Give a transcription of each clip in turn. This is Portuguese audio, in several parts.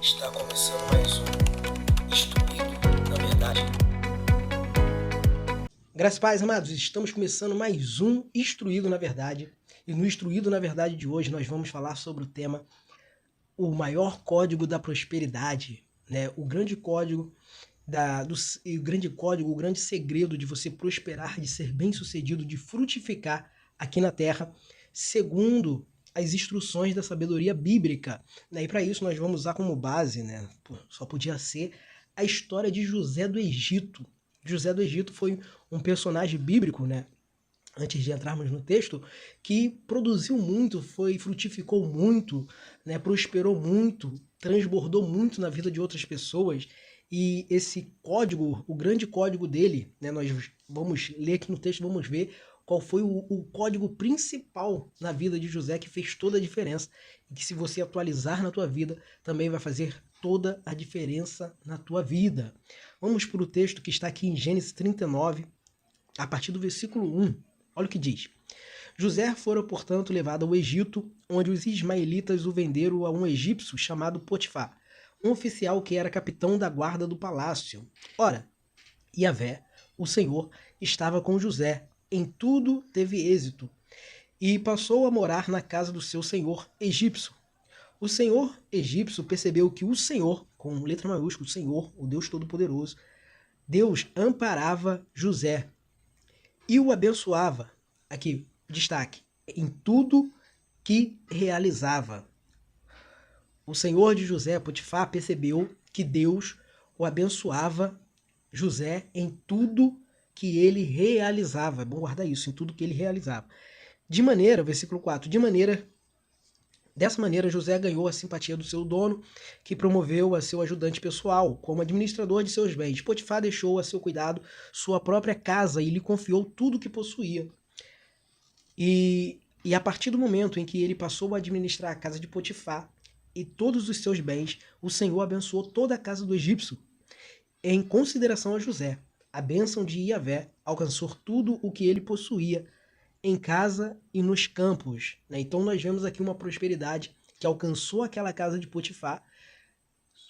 Está começando mais um Instruído na Verdade. Graças a Paz, amados, estamos começando mais um Instruído na Verdade. E no Instruído na Verdade de hoje nós vamos falar sobre o tema o maior código da prosperidade, né? O grande código o grande segredo de você prosperar, de ser bem-sucedido, de frutificar aqui na terra, segundo as instruções da sabedoria bíblica, né? E para isso nós vamos usar como base, né? Só podia ser a história de José do Egito. José do Egito foi um personagem bíblico, né? Antes de entrarmos no texto, que produziu muito, frutificou muito, né? Prosperou muito, transbordou muito na vida de outras pessoas. E esse código, o grande código dele, né? Nós vamos ler aqui no texto, vamos ver qual foi o código principal na vida de José que fez toda a diferença. E que se você atualizar na tua vida, também vai fazer toda a diferença na tua vida. Vamos para o texto que está aqui em Gênesis 39, a partir do versículo 1. Olha o que diz. José fora, portanto, levado ao Egito, onde os ismaelitas o venderam a um egípcio chamado Potifar, um oficial que era capitão da guarda do palácio. Ora, Yahvé, o Senhor, estava com José, em tudo teve êxito, e passou a morar na casa do seu senhor egípcio. O senhor egípcio percebeu que o Senhor, com letra maiúscula, o Senhor, o Deus Todo-Poderoso, Deus amparava José e o abençoava. Aqui, destaque, em tudo que realizava. O senhor de José, Potifar, percebeu que Deus o abençoava José em tudo que ele realizava. É bom guardar isso, em tudo que ele realizava. Versículo 4, dessa maneira José ganhou a simpatia do seu dono, que promoveu a seu ajudante pessoal, como administrador de seus bens. Potifar deixou a seu cuidado sua própria casa e lhe confiou tudo o que possuía. E a partir do momento em que ele passou a administrar a casa de Potifar e todos os seus bens, o Senhor abençoou toda a casa do egípcio. Em consideração a José, a bênção de Yahvé alcançou tudo o que ele possuía em casa e nos campos. Então nós vemos aqui uma prosperidade que alcançou aquela casa de Potifar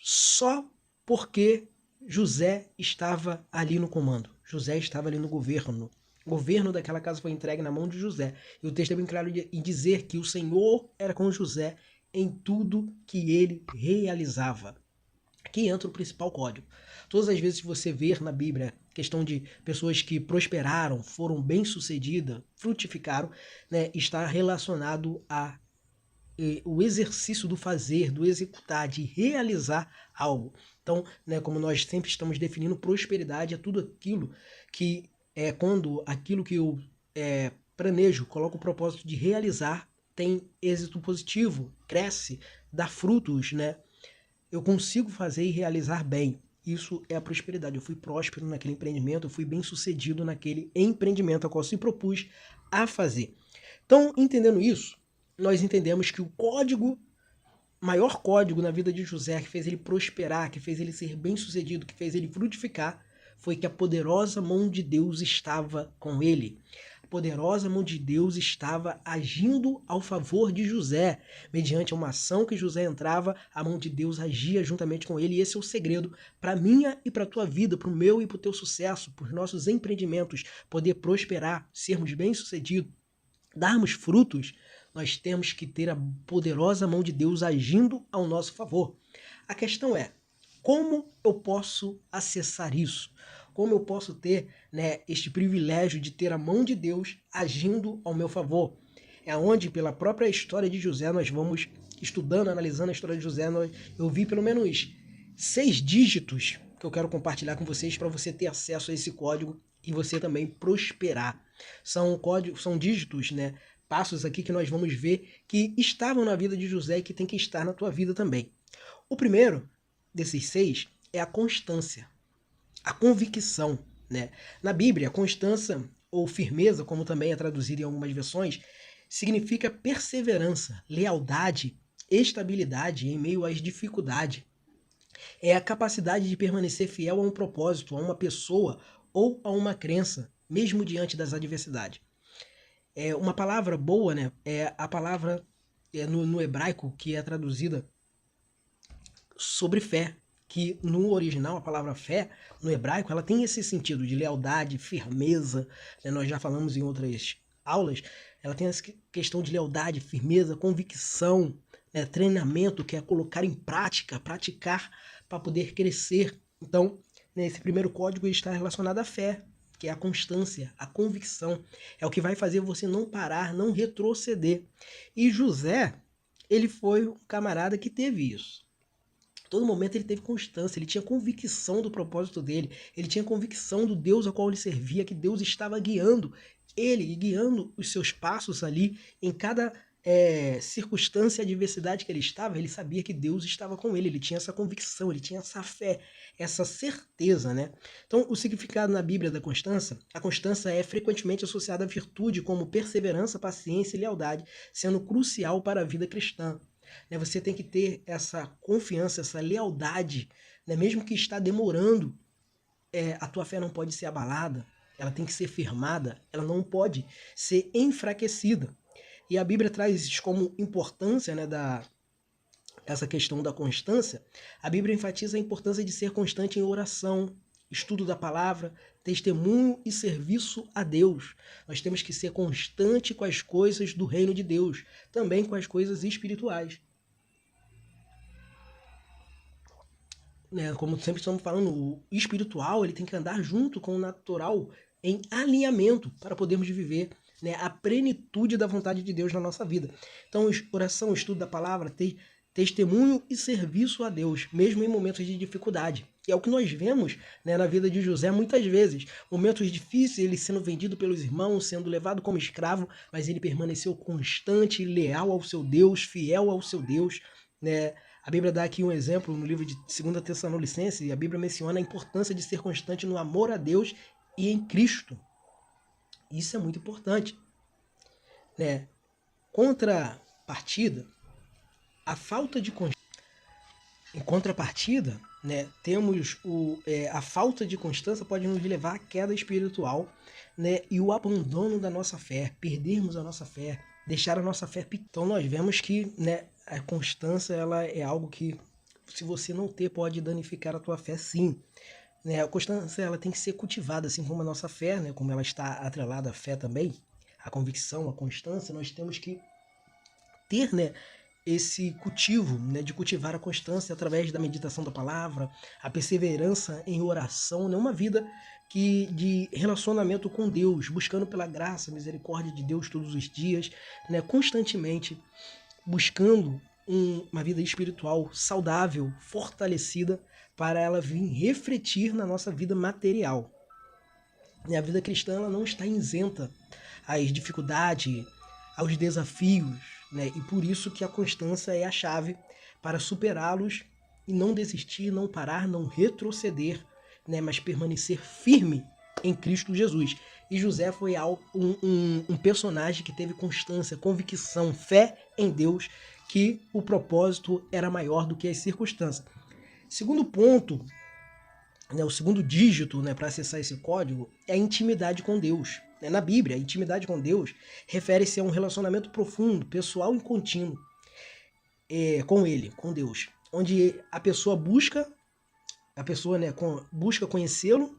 só porque José estava ali no comando. José estava ali no governo. O governo daquela casa foi entregue na mão de José. E o texto é bem claro em dizer que o Senhor era com José em tudo que ele realizava. Aqui entra o principal código. Todas as vezes que você ver na Bíblia questão de pessoas que prosperaram, foram bem-sucedidas, frutificaram, né, está relacionado a o exercício do fazer, do executar, de realizar algo. Então, né, como nós sempre estamos definindo, prosperidade é tudo aquilo que é quando aquilo que eu planejo, coloco o propósito de realizar, tem êxito positivo, cresce, dá frutos, né? Eu consigo fazer e realizar bem. Isso é a prosperidade. Eu fui próspero naquele empreendimento, eu fui bem-sucedido naquele empreendimento ao qual se propus a fazer. Então, entendendo isso, nós entendemos que o maior código na vida de José, que fez ele prosperar, que fez ele ser bem-sucedido, que fez ele frutificar, foi que a poderosa mão de Deus estava com ele. A poderosa mão de Deus estava agindo ao favor de José. Mediante uma ação que José entrava, a mão de Deus agia juntamente com ele. E esse é o segredo para a minha e para a tua vida, para o meu e para o teu sucesso, para os nossos empreendimentos, poder prosperar, sermos bem-sucedidos, darmos frutos. Nós temos que ter a poderosa mão de Deus agindo ao nosso favor. A questão é, como eu posso acessar isso? Como eu posso ter, né, este privilégio de ter a mão de Deus agindo ao meu favor? É onde, pela própria história de José, nós vamos estudando, analisando a história de José, eu vi pelo menos 6 dígitos que eu quero compartilhar com vocês para você ter acesso a esse código e você também prosperar. São dígitos, né? Passos aqui que nós vamos ver que estavam na vida de José e que tem que estar na tua vida também. O primeiro desses 6 é a constância, a convicção, né? Na Bíblia, constância ou firmeza, como também é traduzido em algumas versões, significa perseverança, lealdade, estabilidade em meio às dificuldades. É a capacidade de permanecer fiel a um propósito, a uma pessoa ou a uma crença, mesmo diante das adversidades. Uma palavra boa, né, é a palavra no hebraico que é traduzida sobre fé, que no original a palavra fé, no hebraico, ela tem esse sentido de lealdade, firmeza, né? Nós já falamos em outras aulas, ela tem essa questão de lealdade, firmeza, convicção, né? Treinamento, que é colocar em prática, praticar para poder crescer. Então, né, esse primeiro código está relacionado à fé, que é a constância, a convicção. É o que vai fazer você não parar, não retroceder. E José, ele foi um camarada que teve isso. Todo momento ele teve constância, ele tinha convicção do propósito dele, ele tinha convicção do Deus ao qual ele servia, que Deus estava guiando ele e guiando os seus passos ali em cada circunstância e adversidade que ele estava. Ele sabia que Deus estava com ele tinha essa convicção, ele tinha essa fé, essa certeza, né? Então, o significado na Bíblia da constância, a constância é frequentemente associada à virtude como perseverança, paciência e lealdade, sendo crucial para a vida cristã. Você tem que ter essa confiança, essa lealdade, né? Mesmo que está demorando, a tua fé não pode ser abalada, ela tem que ser firmada, ela não pode ser enfraquecida. E a Bíblia traz como importância, né, essa questão da constância. A Bíblia enfatiza a importância de ser constante em oração, estudo da palavra, testemunho e serviço a Deus. Nós temos que ser constante com as coisas do reino de Deus, também com as coisas espirituais. Como sempre estamos falando, o espiritual ele tem que andar junto com o natural em alinhamento para podermos viver, né, a plenitude da vontade de Deus na nossa vida. Então, oração, estudo da palavra, testemunho e serviço a Deus, mesmo em momentos de dificuldade. E é o que nós vemos, né, na vida de José muitas vezes. Momentos difíceis, ele sendo vendido pelos irmãos, sendo levado como escravo, mas ele permaneceu constante, leal ao seu Deus, fiel ao seu Deus, né? A Bíblia dá aqui um exemplo no livro de 2 Tessalonicenses, e a Bíblia menciona a importância de ser constante no amor a Deus e em Cristo. Isso é muito importante, né? Contrapartida, a falta de constância. Em contrapartida, né, temos a falta de constância pode nos levar à queda espiritual, né, e o abandono da nossa fé, perdermos a nossa fé, deixar a nossa fé. Então nós vemos que, né, a constância ela é algo que, se você não ter, pode danificar a tua fé, sim. Né, a constância ela tem que ser cultivada, assim como a nossa fé, né, como ela está atrelada à fé também, a convicção, a constância, nós temos que ter, né, esse cultivo, né, de cultivar a constância através da meditação da palavra, a perseverança em oração, né, uma vida de relacionamento com Deus, buscando pela graça, misericórdia de Deus todos os dias, né, constantemente buscando uma vida espiritual saudável, fortalecida, para ela vir refletir na nossa vida material. E a vida cristã ela não está isenta às dificuldades, aos desafios, né? E por isso que a constância é a chave para superá-los e não desistir, não parar, não retroceder, né? Mas permanecer firme em Cristo Jesus. E José foi um personagem que teve constância, convicção, fé em Deus, que o propósito era maior do que as circunstâncias. Segundo ponto, né, o segundo dígito, né, para acessar esse código é a intimidade com Deus. Na Bíblia, a intimidade com Deus refere-se a um relacionamento profundo, pessoal e contínuo com Ele, com Deus, onde a pessoa busca conhecê-lo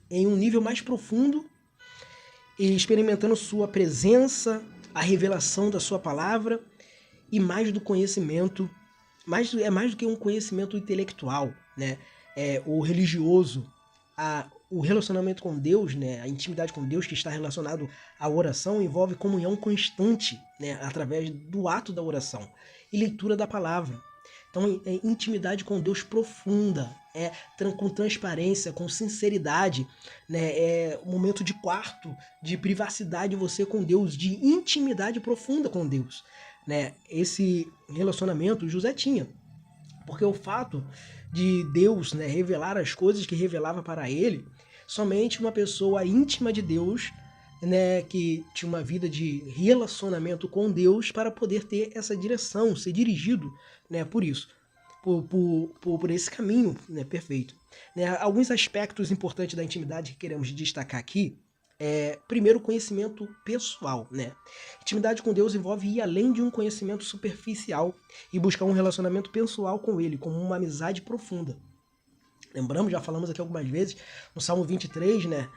em um nível mais profundo e experimentando sua presença, a revelação da sua palavra e mais do conhecimento, mais do que um conhecimento intelectual, né? O religioso, o relacionamento com Deus, né, a intimidade com Deus que está relacionado à oração envolve comunhão constante, né, através do ato da oração e leitura da palavra. Então, intimidade com Deus profunda, com transparência, com sinceridade, né, um momento de quarto, de privacidade você com Deus, de intimidade profunda com Deus, né? Esse relacionamento José tinha, porque o fato de Deus, né, revelar as coisas que revelava para ele, somente uma pessoa íntima de Deus, né, que tinha uma vida de relacionamento com Deus para poder ter essa direção, ser dirigido, né, por isso, por esse caminho, né, perfeito. Né, alguns aspectos importantes da intimidade que queremos destacar aqui, Primeiro, conhecimento pessoal, né? Intimidade com Deus envolve ir além de um conhecimento superficial e buscar um relacionamento pessoal com Ele, como uma amizade profunda. Lembramos, já falamos aqui algumas vezes, no Salmo 23, né?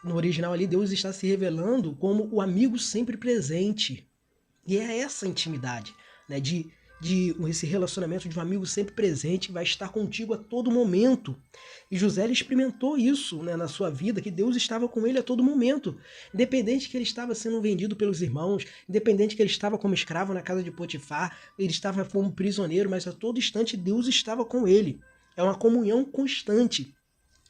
No original ali, Deus está se revelando como o amigo sempre presente. E é essa intimidade, né? De esse relacionamento de um amigo sempre presente, vai estar contigo a todo momento. E José ele experimentou isso, né, na sua vida, que Deus estava com ele a todo momento. Independente que ele estava sendo vendido pelos irmãos, independente que ele estava como escravo na casa de Potifar, ele estava como prisioneiro, mas a todo instante Deus estava com ele. É uma comunhão constante.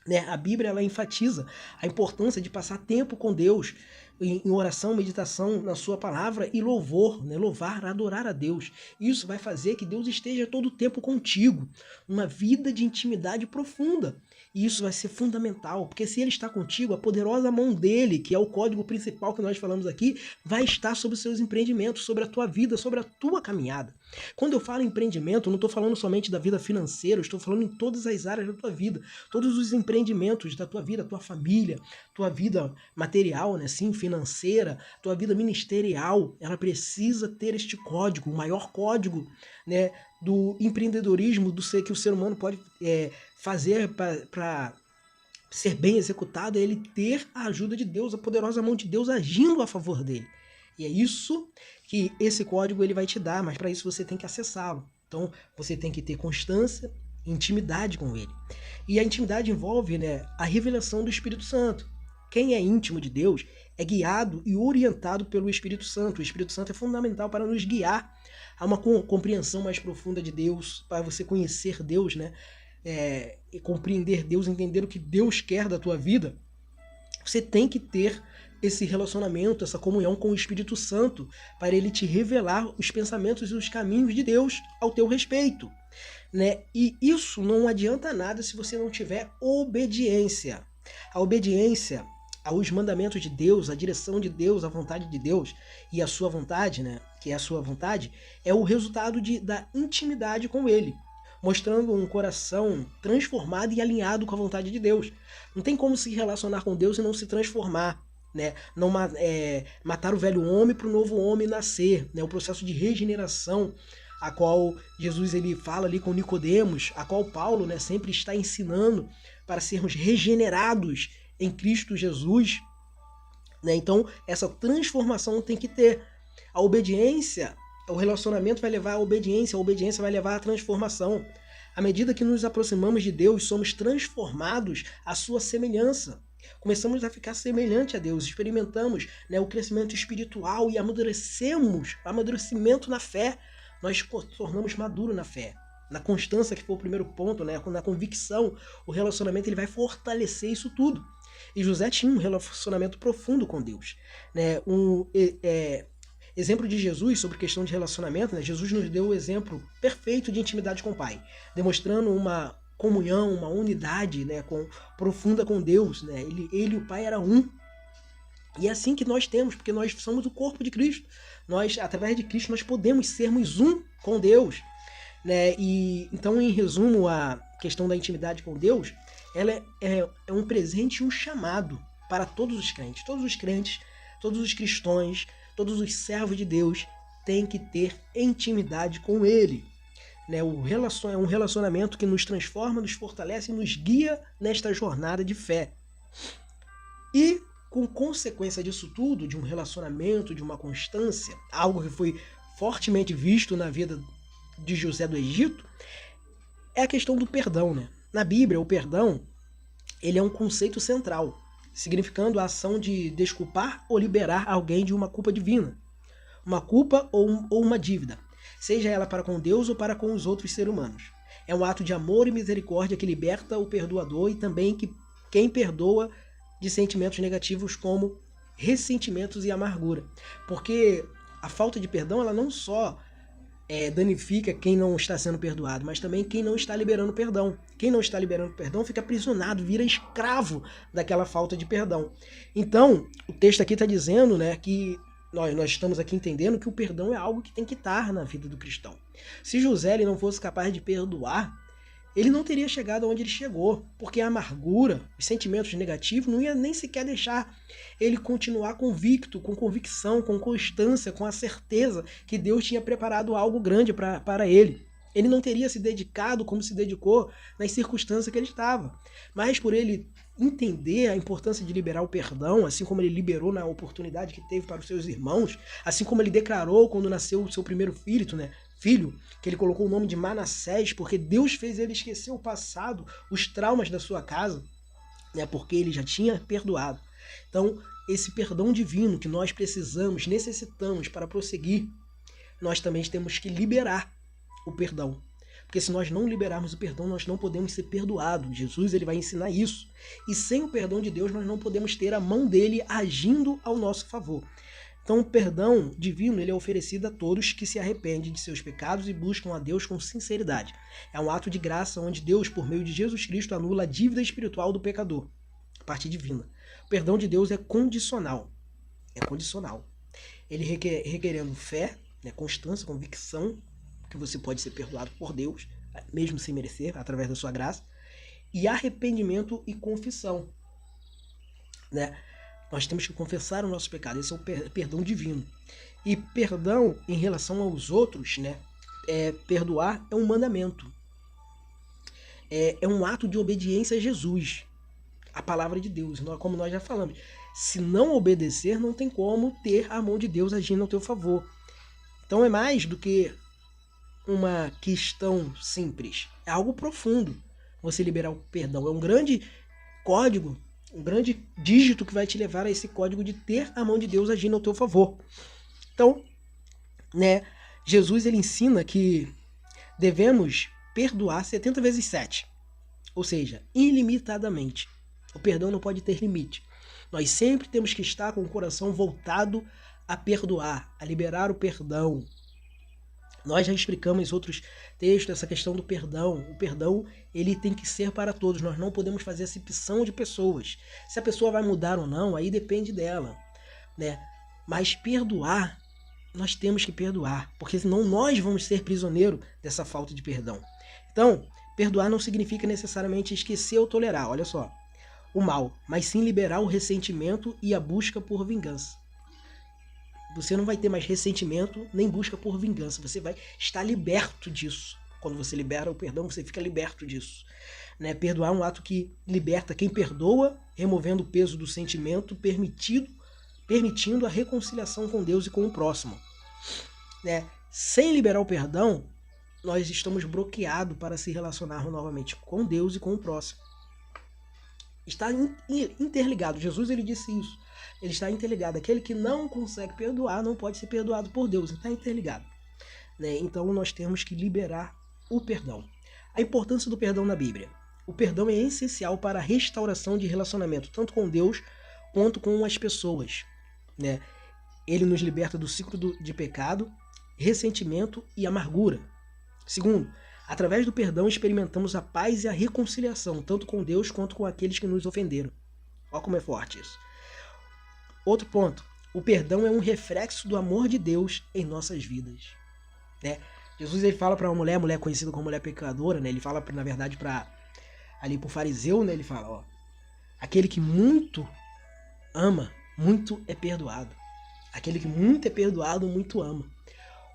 Né? A Bíblia ela enfatiza a importância de passar tempo com Deus em oração, meditação na sua palavra e louvor, né? Louvar, adorar a Deus. Isso vai fazer que Deus esteja todo o tempo contigo, uma vida de intimidade profunda. E isso vai ser fundamental, porque se ele está contigo, a poderosa mão dele, que é o código principal que nós falamos aqui, vai estar sobre os seus empreendimentos, sobre a tua vida, sobre a tua caminhada. Quando eu falo em empreendimento, eu não estou falando somente da vida financeira, eu estou falando em todas as áreas da tua vida, todos os empreendimentos da tua vida, tua família, tua vida material, né, sim, financeira, tua vida ministerial, ela precisa ter este código, o maior código, né, do empreendedorismo, do ser que o ser humano pode fazer para ser bem executado, é ele ter a ajuda de Deus, a poderosa mão de Deus agindo a favor dele. E é isso que esse código ele vai te dar, mas para isso você tem que acessá-lo. Então você tem que ter constância, intimidade com ele. E a intimidade envolve, né, a revelação do Espírito Santo. Quem é íntimo de Deus é guiado e orientado pelo Espírito Santo. O Espírito Santo é fundamental para nos guiar a uma compreensão mais profunda de Deus, para você conhecer Deus, né? E compreender Deus, entender o que Deus quer da tua vida. Você tem que ter esse relacionamento, essa comunhão com o Espírito Santo, para ele te revelar os pensamentos e os caminhos de Deus ao teu respeito. Né? E isso não adianta nada se você não tiver obediência. A obediência aos mandamentos de Deus, a direção de Deus, a vontade de Deus e a sua vontade, né, que é a sua vontade, é o resultado da intimidade com Ele, mostrando um coração transformado e alinhado com a vontade de Deus. Não tem como se relacionar com Deus e não se transformar, né? Não matar o velho homem para o novo homem nascer, né? O processo de regeneração, a qual Jesus ele fala ali com Nicodemos, a qual Paulo, né, sempre está ensinando para sermos regenerados em Cristo Jesus, né? Então essa transformação tem que ter. A obediência, o relacionamento vai levar à obediência, a obediência vai levar à transformação. À medida que nos aproximamos de Deus, somos transformados à sua semelhança. Começamos a ficar semelhante a Deus, experimentamos, né, o crescimento espiritual e amadurecimento na fé. Nós tornamos maduro na fé. Na constância, que foi o primeiro ponto, né, na convicção, o relacionamento ele vai fortalecer isso tudo. E José tinha um relacionamento profundo com Deus. Né? Exemplo de Jesus sobre questão de relacionamento, né? Jesus nos deu o exemplo perfeito de intimidade com o Pai, demonstrando uma comunhão, uma unidade, né, profunda com Deus. Né? Ele e o Pai eram um. E é assim que nós temos, porque nós somos o corpo de Cristo. Nós, através de Cristo, nós podemos sermos um com Deus. Né? E, então, em resumo, a questão da intimidade com Deus, ela é um presente e um chamado para todos os crentes. Todos os crentes, todos os cristãos, todos os servos de Deus têm que ter intimidade com Ele. Né? É um relacionamento que nos transforma, nos fortalece e nos guia nesta jornada de fé. E, com consequência disso tudo, de um relacionamento, de uma constância, algo que foi fortemente visto na vida de José do Egito, é a questão do perdão. Né? Na Bíblia, o perdão ele é um conceito central, significando a ação de desculpar ou liberar alguém de uma culpa divina, uma culpa ou uma dívida, seja ela para com Deus ou para com os outros seres humanos. É um ato de amor e misericórdia que liberta o perdoador e também quem perdoa de sentimentos negativos como ressentimentos e amargura. Porque a falta de perdão ela não só danifica quem não está sendo perdoado, mas também quem não está liberando perdão. Quem não está liberando perdão fica aprisionado, vira escravo daquela falta de perdão. Então, o texto aqui está dizendo, né, que nós estamos aqui entendendo que o perdão é algo que tem que estar na vida do cristão. Se José ele não fosse capaz de perdoar, ele não teria chegado onde ele chegou, porque a amargura, os sentimentos negativos, não ia nem sequer deixar ele continuar convicto, com convicção, com constância, com a certeza que Deus tinha preparado algo grande para ele. Ele não teria se dedicado como se dedicou nas circunstâncias que ele estava. Mas por ele entender a importância de liberar o perdão, assim como ele liberou na oportunidade que teve para os seus irmãos, assim como ele declarou quando nasceu o seu primeiro filho, que ele colocou o nome de Manassés, porque Deus fez ele esquecer o passado, os traumas da sua casa, né, porque ele já tinha perdoado. Então, esse perdão divino que nós precisamos, necessitamos para prosseguir, nós também temos que liberar o perdão. Porque se nós não liberarmos o perdão, nós não podemos ser perdoados. Jesus ele vai ensinar isso. E sem o perdão de Deus, nós não podemos ter a mão dele agindo ao nosso favor. Então o perdão divino ele é oferecido a todos que se arrependem de seus pecados e buscam a Deus com sinceridade. É um ato de graça onde Deus, por meio de Jesus Cristo, anula a dívida espiritual do pecador, a parte divina. O perdão de Deus é condicional. É condicional. Ele requerendo fé, né, constância, convicção, que você pode ser perdoado por Deus, mesmo sem merecer, através da sua graça, e arrependimento e confissão, né? Nós temos que confessar o nosso pecado, esse é o perdão divino. E perdão em relação aos outros, né? Perdoar é um mandamento, é um ato de obediência a Jesus, a palavra de Deus, como nós já falamos. Se não obedecer, não tem como ter a mão de Deus agindo ao teu favor. Então é mais do que uma questão simples, é algo profundo você liberar o perdão, é um grande código, um grande dígito que vai te levar a esse código de ter a mão de Deus agindo ao teu favor. Então, né, Jesus ele ensina que devemos perdoar 70 vezes 7, ou seja, ilimitadamente. O perdão não pode ter limite. Nós sempre temos que estar com o coração voltado a perdoar, a liberar o perdão. Nós já explicamos em outros textos essa questão do perdão. O perdão ele tem que ser para todos. Nós não podemos fazer acepção de pessoas. Se a pessoa vai mudar ou não, aí depende dela, né? Mas perdoar, nós temos que perdoar, porque senão nós vamos ser prisioneiros dessa falta de perdão. Então, perdoar não significa necessariamente esquecer ou tolerar, olha só, o mal, mas sim liberar o ressentimento e a busca por vingança. Você não vai ter mais ressentimento nem busca por vingança. Você vai estar liberto disso. Quando você libera o perdão, você fica liberto disso. Né? Perdoar é um ato que liberta quem perdoa, removendo o peso do sentimento, permitindo a reconciliação com Deus e com o próximo. Né? Sem liberar o perdão, nós estamos bloqueados para se relacionar novamente com Deus e com o próximo. Está interligado. Jesus ele disse isso. Ele está interligado. Aquele que não consegue perdoar não pode ser perdoado por Deus. Ele está interligado. Né? Então nós temos que liberar o perdão. A importância do perdão na Bíblia. O perdão é essencial para a restauração de relacionamento, tanto com Deus quanto com as pessoas. Né? Ele nos liberta do ciclo de pecado, ressentimento e amargura. Segundo, através do perdão experimentamos a paz e a reconciliação, tanto com Deus quanto com aqueles que nos ofenderam. Olha como é forte isso. Outro ponto, o perdão é um reflexo do amor de Deus em nossas vidas. Né? Jesus ele fala para uma mulher conhecida como mulher pecadora, né? Ele fala, na verdade, para o fariseu, né? Ele fala, ó, aquele que muito ama, muito é perdoado. Aquele que muito é perdoado, muito ama.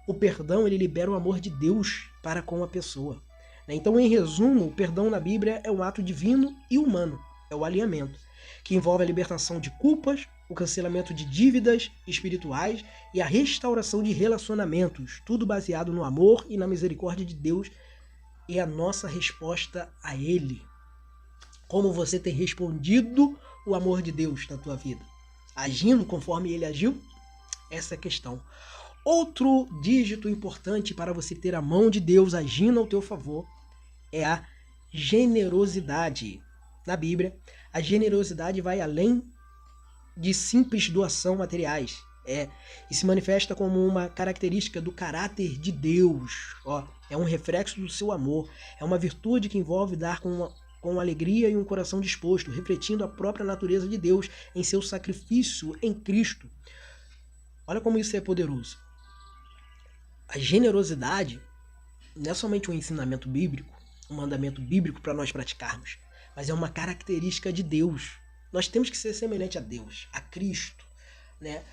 O perdão, ele libera o amor de Deus para com a pessoa. Né? Então, em resumo, o perdão na Bíblia é um ato divino e humano. É o alinhamento, que envolve a libertação de culpas, o cancelamento de dívidas espirituais e a restauração de relacionamentos, tudo baseado no amor e na misericórdia de Deus e a nossa resposta a Ele. Como você tem respondido o amor de Deus na tua vida? Agindo conforme Ele agiu? Essa é a questão. Outro dígito importante para você ter a mão de Deus agindo ao teu favor é a generosidade. Na Bíblia, a generosidade vai além de simples doação materiais. E se manifesta como uma característica do caráter de Deus. É um reflexo do seu amor. É uma virtude que envolve dar com alegria e um coração disposto, refletindo a própria natureza de Deus em seu sacrifício em Cristo. Olha como isso é poderoso. A generosidade não é somente um ensinamento bíblico, um mandamento bíblico para nós praticarmos, mas é uma característica de Deus. Nós temos que ser semelhante a Deus, a Cristo, né?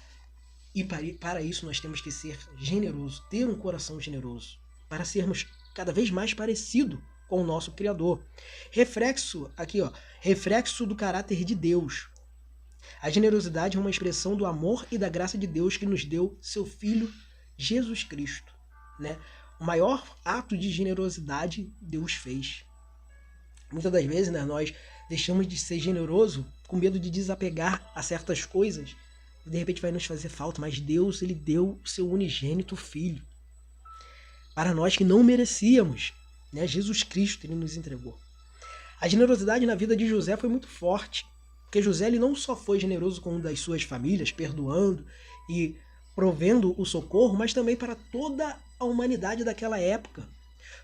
E para isso nós temos que ser generosos, ter um coração generoso, para sermos cada vez mais parecido com o nosso Criador. Reflexo, aqui ó, reflexo do caráter de Deus. A generosidade é uma expressão do amor e da graça de Deus que nos deu seu Filho Jesus Cristo, né? O maior ato de generosidade Deus fez. Muitas das vezes, né, nós deixamos de ser generoso com medo de desapegar a certas coisas e de repente vai nos fazer falta, mas Deus, ele deu o seu unigênito Filho para nós que não merecíamos, né? Jesus Cristo, ele nos entregou. A generosidade na vida de José foi muito forte, porque José ele não só foi generoso com uma das suas famílias, perdoando e provendo o socorro, mas também para toda a humanidade daquela época.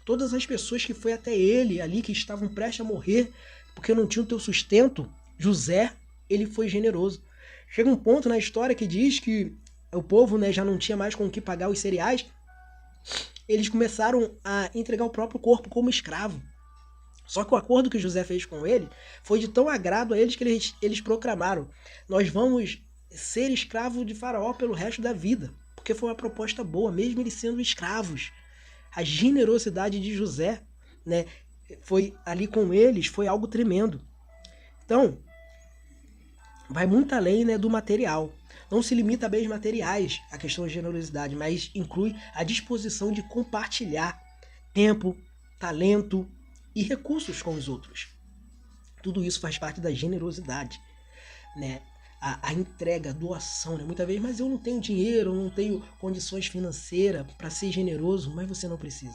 Todas as pessoas que foi até ele ali, que estavam prestes a morrer, porque não tinham o teu sustento, José, ele foi generoso. Chega um ponto na história que diz que o povo, né, já não tinha mais com o que pagar os cereais, eles começaram a entregar o próprio corpo como escravo. Só que o acordo que José fez com ele foi de tão agrado a eles que eles proclamaram: nós vamos ser escravos de Faraó pelo resto da vida, porque foi uma proposta boa, mesmo eles sendo escravos. A generosidade de José, né, foi ali com eles, foi algo tremendo. Então, vai muito além, né, do material. Não se limita a bens materiais a questão de generosidade, mas inclui a disposição de compartilhar tempo, talento e recursos com os outros. Tudo isso faz parte da generosidade, né? A entrega, a doação, né? Muitas vezes, mas eu não tenho dinheiro, eu não tenho condições financeiras para ser generoso, mas você não precisa.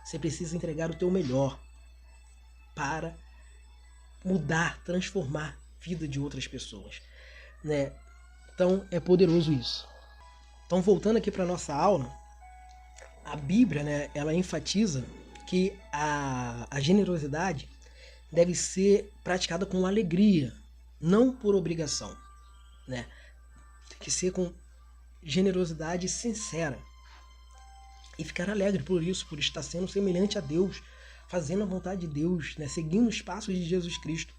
Você precisa entregar o teu melhor para mudar, transformar a vida de outras pessoas, né? Então é poderoso isso. Então, voltando aqui para nossa aula, a Bíblia, né, ela enfatiza que a generosidade deve ser praticada com alegria, não por obrigação, né? Tem que ser com generosidade sincera e ficar alegre por isso, por estar sendo semelhante a Deus, fazendo a vontade de Deus, né? Seguindo os passos de Jesus Cristo.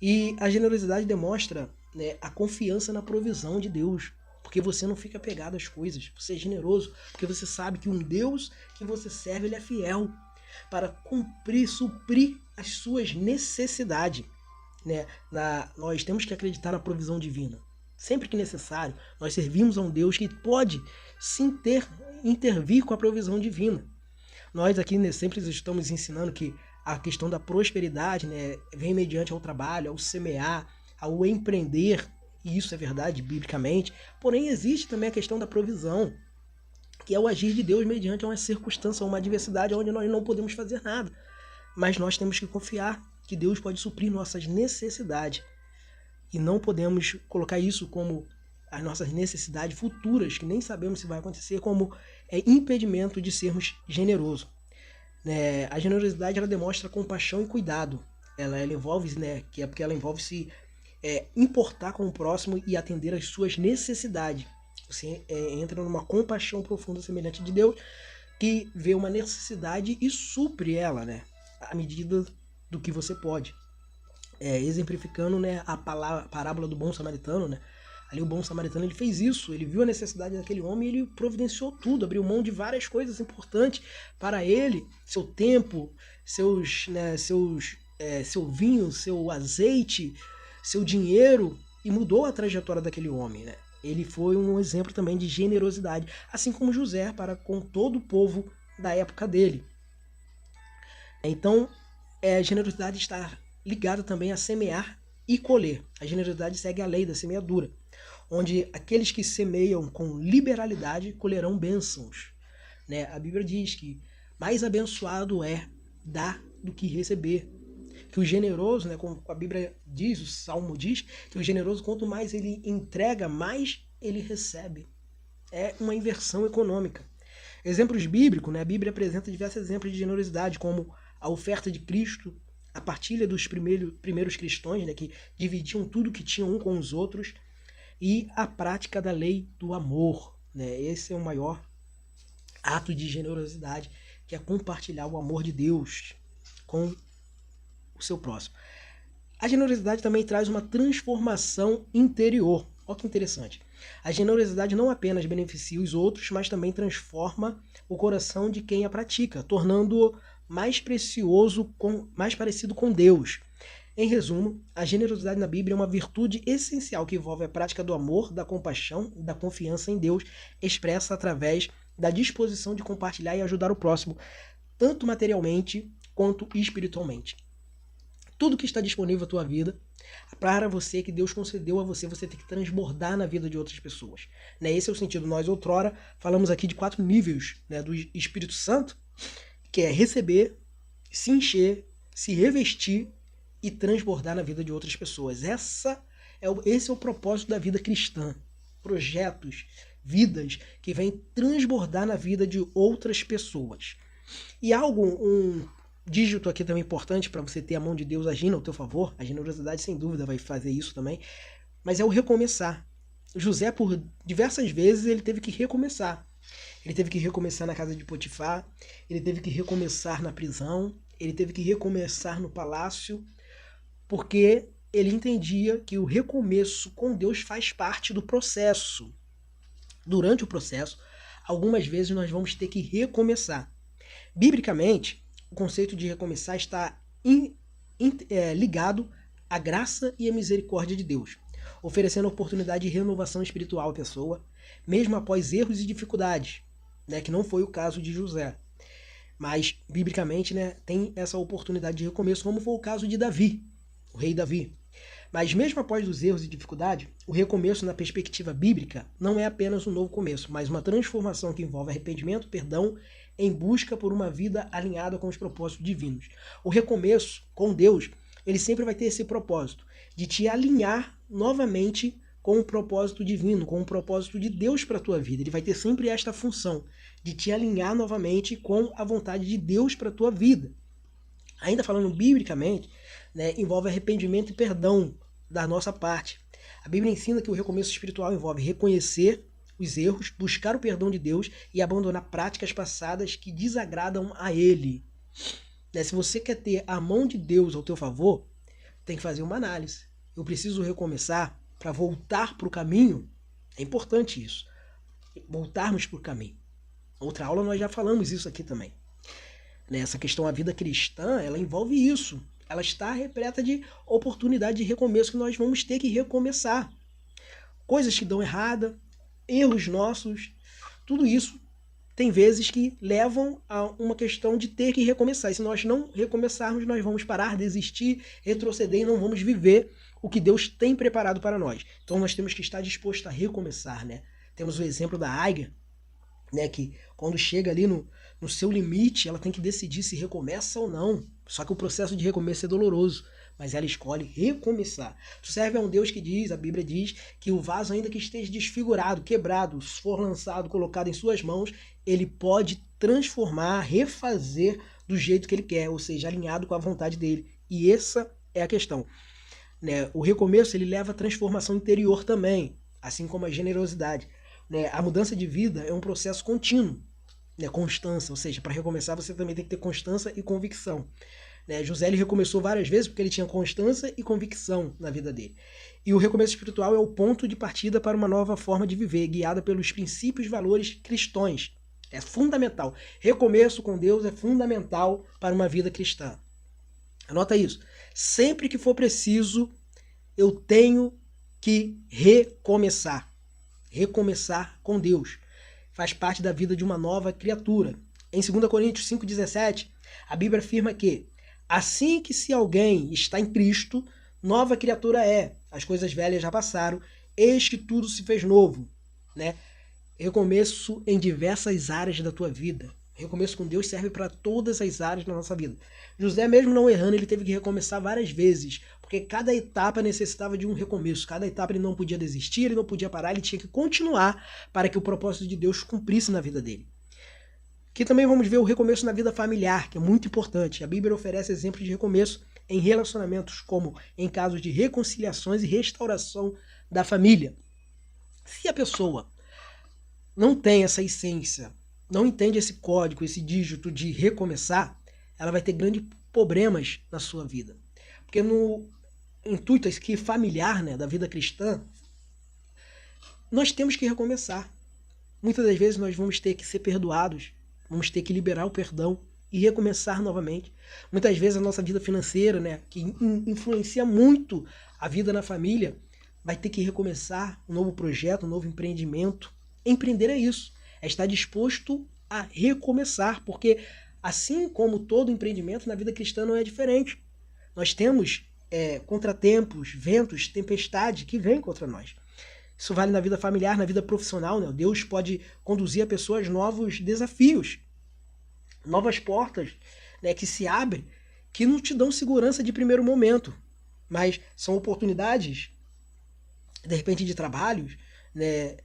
E a generosidade demonstra, né, a confiança na provisão de Deus, porque você não fica apegado às coisas, você é generoso, porque você sabe que um Deus que você serve, ele é fiel para suprir as suas necessidades, né? Nós temos que acreditar na provisão divina. Sempre que necessário, nós servimos a um Deus que pode sim intervir com a provisão divina. Nós aqui, né, sempre estamos ensinando que a questão da prosperidade, né, vem mediante ao trabalho, ao semear, ao empreender, e isso é verdade biblicamente. Porém, existe também a questão da provisão, que é o agir de Deus mediante uma circunstância, uma adversidade onde nós não podemos fazer nada. Mas nós temos que confiar que Deus pode suprir nossas necessidades. E não podemos colocar isso como as nossas necessidades futuras, que nem sabemos se vai acontecer, como impedimento de sermos generosos. A generosidade, ela demonstra compaixão e cuidado. Ela envolve, né, que é porque ela envolve se importar com o próximo e atender às suas necessidades. Você entra numa compaixão profunda semelhante de Deus, que vê uma necessidade e supre ela, né, à medida do que você pode. Exemplificando, né, a parábola do bom samaritano, né? Ali o bom samaritano, ele fez isso, ele viu a necessidade daquele homem e ele providenciou tudo, abriu mão de várias coisas importantes para ele, seu tempo, seu vinho, seu azeite, seu dinheiro, e mudou a trajetória daquele homem, né? Ele foi um exemplo também de generosidade, assim como José para com todo o povo da época dele. Então, a generosidade está ligada também a semear e colher. A generosidade segue a lei da semeadura, onde aqueles que semeiam com liberalidade colherão bênçãos, né? A Bíblia diz que mais abençoado é dar do que receber. Que o generoso, né, como a Bíblia diz, o Salmo diz, que o generoso, quanto mais ele entrega, mais ele recebe. É uma inversão econômica. Exemplos bíblicos, né? A Bíblia apresenta diversos exemplos de generosidade, como a oferta de Cristo, a partilha dos primeiros cristãos, né, que dividiam tudo que tinham um com os outros, e a prática da lei do amor, né? Esse é o maior ato de generosidade, que é compartilhar o amor de Deus. com o seu próximo. A generosidade também traz uma transformação interior. Olha que interessante. A generosidade não apenas beneficia os outros, mas também transforma o coração de quem a pratica, tornando-o mais precioso, mais parecido com Deus. Em resumo, a generosidade na Bíblia é uma virtude essencial que envolve a prática do amor, da compaixão e da confiança em Deus, expressa através da disposição de compartilhar e ajudar o próximo, tanto materialmente quanto espiritualmente. Tudo que está disponível à tua vida, para você, que Deus concedeu a você, você tem que transbordar na vida de outras pessoas. Esse é o sentido. Nós, outrora, falamos aqui de 4 níveis do Espírito Santo, que é receber, se encher, se revestir e transbordar na vida de outras pessoas. Esse é o propósito da vida cristã. Projetos, vidas que vêm transbordar na vida de outras pessoas. E um dígito aqui também importante para você ter a mão de Deus agindo ao teu favor, a generosidade sem dúvida vai fazer isso também, mas é o recomeçar. José, por diversas vezes, ele teve que recomeçar. Ele teve que recomeçar na casa de Potifar, ele teve que recomeçar na prisão, ele teve que recomeçar no palácio, porque ele entendia que o recomeço com Deus faz parte do processo. Durante o processo, algumas vezes nós vamos ter que recomeçar. Biblicamente, o conceito de recomeçar está ligado à graça e à misericórdia de Deus, oferecendo oportunidade de renovação espiritual à pessoa, mesmo após erros e dificuldades, que não foi o caso de José. Mas, biblicamente, tem essa oportunidade de recomeço, como foi o caso de Davi, o rei Davi. Mas mesmo após os erros e dificuldades, o recomeço na perspectiva bíblica não é apenas um novo começo, mas uma transformação que envolve arrependimento, perdão, em busca por uma vida alinhada com os propósitos divinos. O recomeço com Deus, ele sempre vai ter esse propósito de te alinhar novamente com o propósito divino, com o propósito de Deus para a tua vida. Ele vai ter sempre esta função de te alinhar novamente com a vontade de Deus para a tua vida. Ainda falando biblicamente, envolve arrependimento e perdão da nossa parte. A Bíblia ensina que o recomeço espiritual envolve reconhecer os erros, buscar o perdão de Deus e abandonar práticas passadas que desagradam a Ele. Se você quer ter a mão de Deus ao teu favor, tem que fazer uma análise. Eu preciso recomeçar para voltar para o caminho? É importante isso. Voltarmos para o caminho. Outra aula nós já falamos isso aqui também. Essa questão, a vida cristã, ela envolve isso. Ela está repleta de oportunidade de recomeço que nós vamos ter que recomeçar. Coisas que dão errada, erros nossos, tudo isso tem vezes que levam a uma questão de ter que recomeçar. E se nós não recomeçarmos, nós vamos parar, desistir, retroceder e não vamos viver o que Deus tem preparado para nós. Então nós temos que estar disposto a recomeçar. Temos o exemplo da águia, que quando chega ali no seu limite, ela tem que decidir se recomeça ou não. Só que o processo de recomeço é doloroso, mas ela escolhe recomeçar. Tu serve a um Deus que diz, a Bíblia diz, que o vaso, ainda que esteja desfigurado, quebrado, se for lançado, colocado em suas mãos, ele pode transformar, refazer do jeito que ele quer, ou seja, alinhado com a vontade dele. E essa é a questão. O recomeço, ele leva a transformação interior também, assim como a generosidade. A mudança de vida é um processo contínuo, constância, ou seja, para recomeçar você também tem que ter constância e convicção. José, ele recomeçou várias vezes porque ele tinha constância e convicção na vida dele. E o recomeço espiritual é o ponto de partida para uma nova forma de viver, guiada pelos princípios e valores cristãos. É fundamental. Recomeço com Deus é fundamental para uma vida cristã. Anota isso. Sempre que for preciso, eu tenho que recomeçar. Recomeçar com Deus. Faz parte da vida de uma nova criatura. Em 2 Coríntios 5,17, a Bíblia afirma que assim que se alguém está em Cristo, nova criatura é. As coisas velhas já passaram, eis que tudo se fez novo. Recomeço em diversas áreas da tua vida. Recomeço com Deus serve para todas as áreas da nossa vida. José, mesmo não errando, ele teve que recomeçar várias vezes, porque cada etapa necessitava de um recomeço. Cada etapa ele não podia desistir, ele não podia parar, ele tinha que continuar para que o propósito de Deus cumprisse na vida dele. Aqui também vamos ver o recomeço na vida familiar, que é muito importante. A Bíblia oferece exemplos de recomeço em relacionamentos, como em casos de reconciliações e restauração da família. Se a pessoa não tem essa essência, não entende esse código, esse dígito de recomeçar, ela vai ter grande problemas na sua vida. Porque no intuito aqui familiar, né, da vida cristã, nós temos que recomeçar. Muitas das vezes nós vamos ter que ser perdoados, vamos ter que liberar o perdão e recomeçar novamente. Muitas vezes a nossa vida financeira, né, que influencia muito a vida na família, vai ter que recomeçar um novo projeto, um novo empreendimento. Empreender é isso, é estar disposto a recomeçar, porque assim como todo empreendimento, na vida cristã não é diferente. Nós temos contratempos, ventos, tempestade que vêm contra nós. Isso vale na vida familiar, na vida profissional, né? Deus pode conduzir a pessoas novos desafios, novas portas, né, que se abrem, que não te dão segurança de primeiro momento, mas são oportunidades, de repente, de trabalhos, né,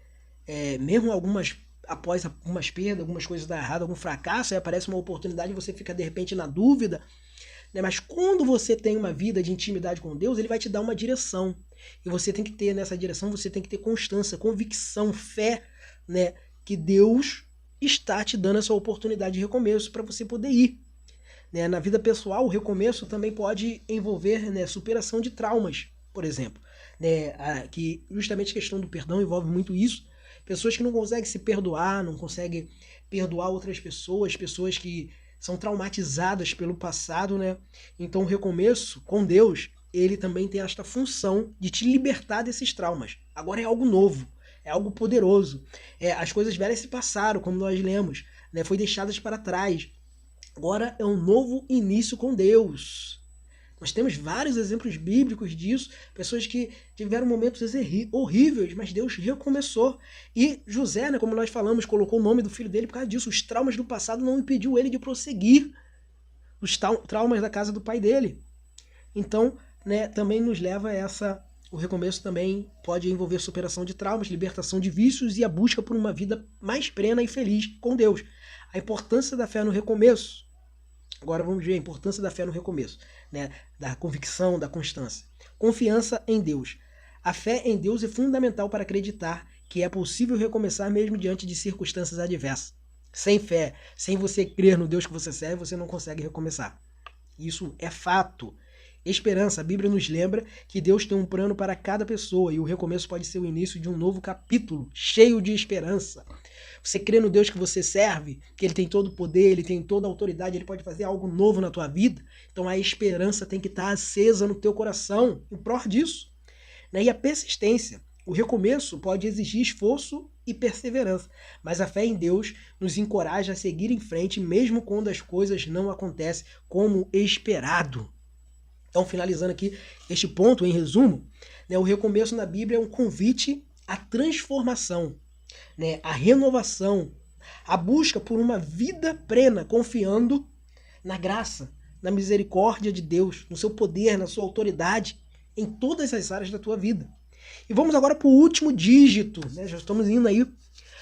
mesmo após algumas perdas, algumas coisas dar errado, algum fracasso, aí aparece uma oportunidade e você fica, de repente, na dúvida, né? Mas quando você tem uma vida de intimidade com Deus, ele vai te dar uma direção. E você tem que ter nessa direção, você tem que ter constância, convicção, fé, né, que Deus está te dando essa oportunidade de recomeço para você poder ir. Né? Na vida pessoal, o recomeço também pode envolver, né, superação de traumas, por exemplo. Né? Que justamente a questão do perdão envolve muito isso. Pessoas que não conseguem se perdoar, não conseguem perdoar outras pessoas, pessoas que são traumatizadas pelo passado, né? Então o recomeço com Deus, ele também tem esta função de te libertar desses traumas. Agora é algo novo, é algo poderoso. As coisas velhas se passaram, como nós lemos, né? Foi deixadas para trás. Agora é um novo início com Deus. Nós temos vários exemplos bíblicos disso, pessoas que tiveram momentos horríveis, mas Deus recomeçou. E José, né, como nós falamos, colocou o nome do filho dele por causa disso. Os traumas do passado não impediu ele de prosseguir. Os traumas da casa do pai dele. Então, né, também nos leva a essa... O recomeço também pode envolver superação de traumas, libertação de vícios e a busca por uma vida mais plena e feliz com Deus. A importância da fé no recomeço. Agora vamos ver a importância da fé no recomeço, né? Da convicção, da constância. Confiança em Deus. A fé em Deus é fundamental para acreditar que é possível recomeçar mesmo diante de circunstâncias adversas. Sem fé, sem você crer no Deus que você serve, você não consegue recomeçar. Isso é fato. Esperança. A Bíblia nos lembra que Deus tem um plano para cada pessoa e o recomeço pode ser o início de um novo capítulo, cheio de esperança. Você crê no Deus que você serve, que Ele tem todo o poder, Ele tem toda a autoridade, Ele pode fazer algo novo na tua vida. Então a esperança tem que estar acesa no teu coração, em prol disso. E a persistência. O recomeço pode exigir esforço e perseverança, mas a fé em Deus nos encoraja a seguir em frente, mesmo quando as coisas não acontecem como esperado. Então, finalizando aqui este ponto, em resumo, né, o recomeço na Bíblia é um convite à transformação, né, à renovação, à busca por uma vida plena, confiando na graça, na misericórdia de Deus, no seu poder, na sua autoridade, em todas as áreas da tua vida. E vamos agora para o último dígito, né? Já estamos indo aí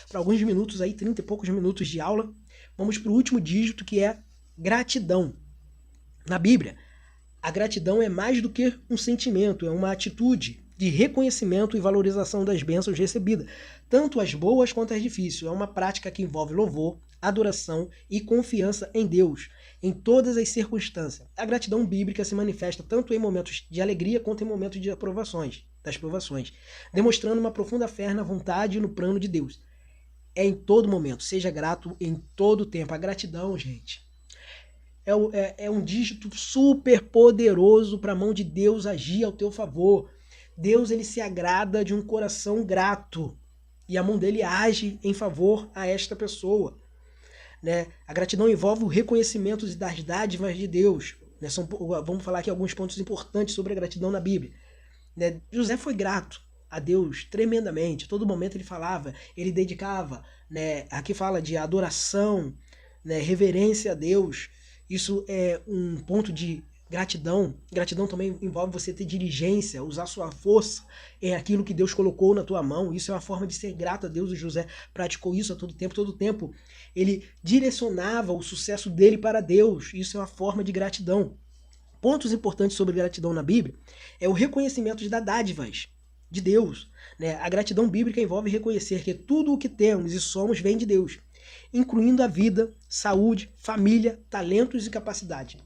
para alguns minutos, aí, 30 e poucos minutos de aula. Vamos para o último dígito, que é gratidão. Na Bíblia, a gratidão é mais do que um sentimento, é uma atitude de reconhecimento e valorização das bênçãos recebidas, tanto as boas quanto as difíceis. É uma prática que envolve louvor, adoração e confiança em Deus, em todas as circunstâncias. A gratidão bíblica se manifesta tanto em momentos de alegria quanto em momentos de das provações, demonstrando uma profunda fé na vontade e no plano de Deus. É em todo momento, seja grato em todo tempo. A gratidão, gente, é um dígito super poderoso para a mão de Deus agir ao teu favor. Deus, ele se agrada de um coração grato e a mão dele age em favor a esta pessoa. Né? A gratidão envolve o reconhecimento das dádivas de Deus. Né? Vamos falar aqui alguns pontos importantes sobre a gratidão na Bíblia. Né? José foi grato a Deus tremendamente. A todo momento ele falava, ele dedicava. Né? Aqui fala de adoração, né? Reverência a Deus. Isso é um ponto de gratidão. Gratidão também envolve você ter diligência, usar sua força em aquilo que Deus colocou na tua mão. Isso é uma forma de ser grato a Deus. O José praticou isso a todo tempo. Ele direcionava o sucesso dele para Deus. Isso é uma forma de gratidão. Pontos importantes sobre gratidão na Bíblia é o reconhecimento das dádivas de Deus. Né? A gratidão bíblica envolve reconhecer que tudo o que temos e somos vem de Deus, incluindo a vida, saúde, família, talentos e capacidade.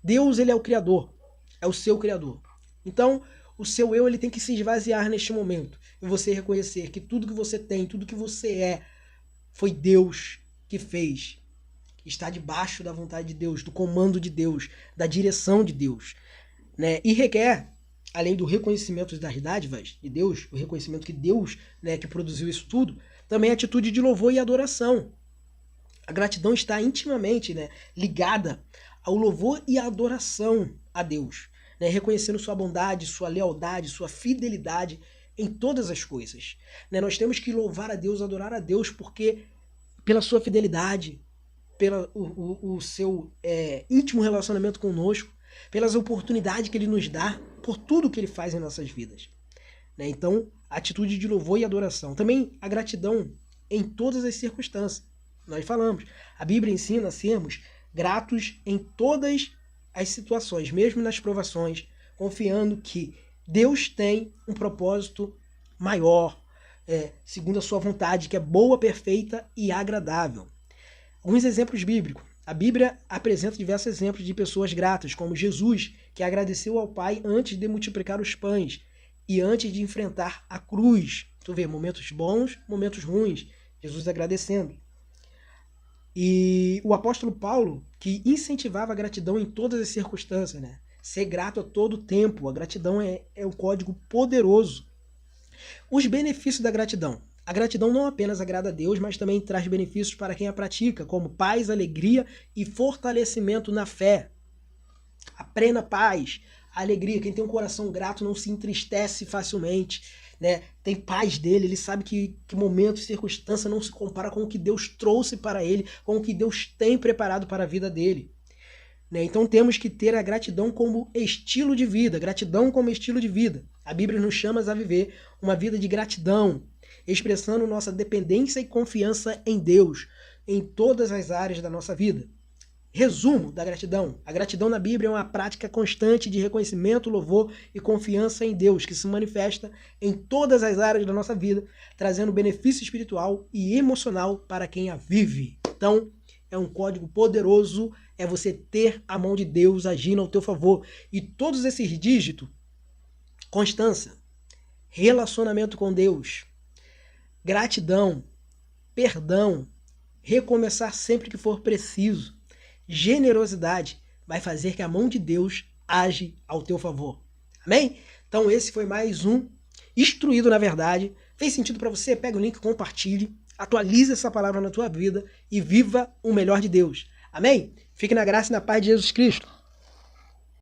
Deus, ele é o Criador, é o seu Criador. Então, o seu eu ele tem que se esvaziar neste momento. E você reconhecer que tudo que você tem, tudo que você é, foi Deus que fez. Está debaixo da vontade de Deus, do comando de Deus, da direção de Deus. Né? E requer, além do reconhecimento das dádivas de Deus, o reconhecimento que Deus, né, que produziu isso tudo, também a atitude de louvor e adoração. A gratidão está intimamente, né, ligada ao louvor e à adoração a Deus, né, reconhecendo sua bondade, sua lealdade, sua fidelidade em todas as coisas. Né? Nós temos que louvar a Deus, adorar a Deus, porque pela sua fidelidade, pelo o seu íntimo relacionamento conosco, pelas oportunidades que Ele nos dá, por tudo que Ele faz em nossas vidas. Né? Então, a atitude de louvor e adoração. Também a gratidão em todas as circunstâncias. Nós falamos, a Bíblia ensina a sermos gratos em todas as situações, mesmo nas provações, confiando que Deus tem um propósito maior, segundo a sua vontade, que é boa, perfeita e agradável. Alguns exemplos bíblicos. A Bíblia apresenta diversos exemplos de pessoas gratas, como Jesus, que agradeceu ao Pai antes de multiplicar os pães e antes de enfrentar a cruz. Tu vê, momentos bons, momentos ruins, Jesus agradecendo. E o apóstolo Paulo, que incentivava a gratidão em todas as circunstâncias, né? Ser grato a todo tempo. A gratidão é um código poderoso. Os benefícios da gratidão. A gratidão não apenas agrada a Deus, mas também traz benefícios para quem a pratica, como paz, alegria e fortalecimento na fé. A plena paz, a alegria. Quem tem um coração grato não se entristece facilmente, né? Tem paz dele, ele sabe que momento e circunstância não se compara com o que Deus trouxe para ele, com o que Deus tem preparado para a vida dele. Né? Então temos que ter a gratidão como estilo de vida, gratidão como estilo de vida. A Bíblia nos chama a viver uma vida de gratidão, expressando nossa dependência e confiança em Deus, em todas as áreas da nossa vida. Resumo da gratidão. A gratidão na Bíblia é uma prática constante de reconhecimento, louvor e confiança em Deus, que se manifesta em todas as áreas da nossa vida, trazendo benefício espiritual e emocional para quem a vive. Então, é um código poderoso, é você ter a mão de Deus agindo ao teu favor. E todos esses dígitos, constância, relacionamento com Deus, gratidão, perdão, recomeçar sempre que for preciso, generosidade, vai fazer que a mão de Deus age ao teu favor. Amém? Então esse foi mais um Instruído na Verdade. Fez sentido para você? Pega o link, compartilhe, atualize essa palavra na tua vida e viva o melhor de Deus. Amém? Fique na graça e na paz de Jesus Cristo.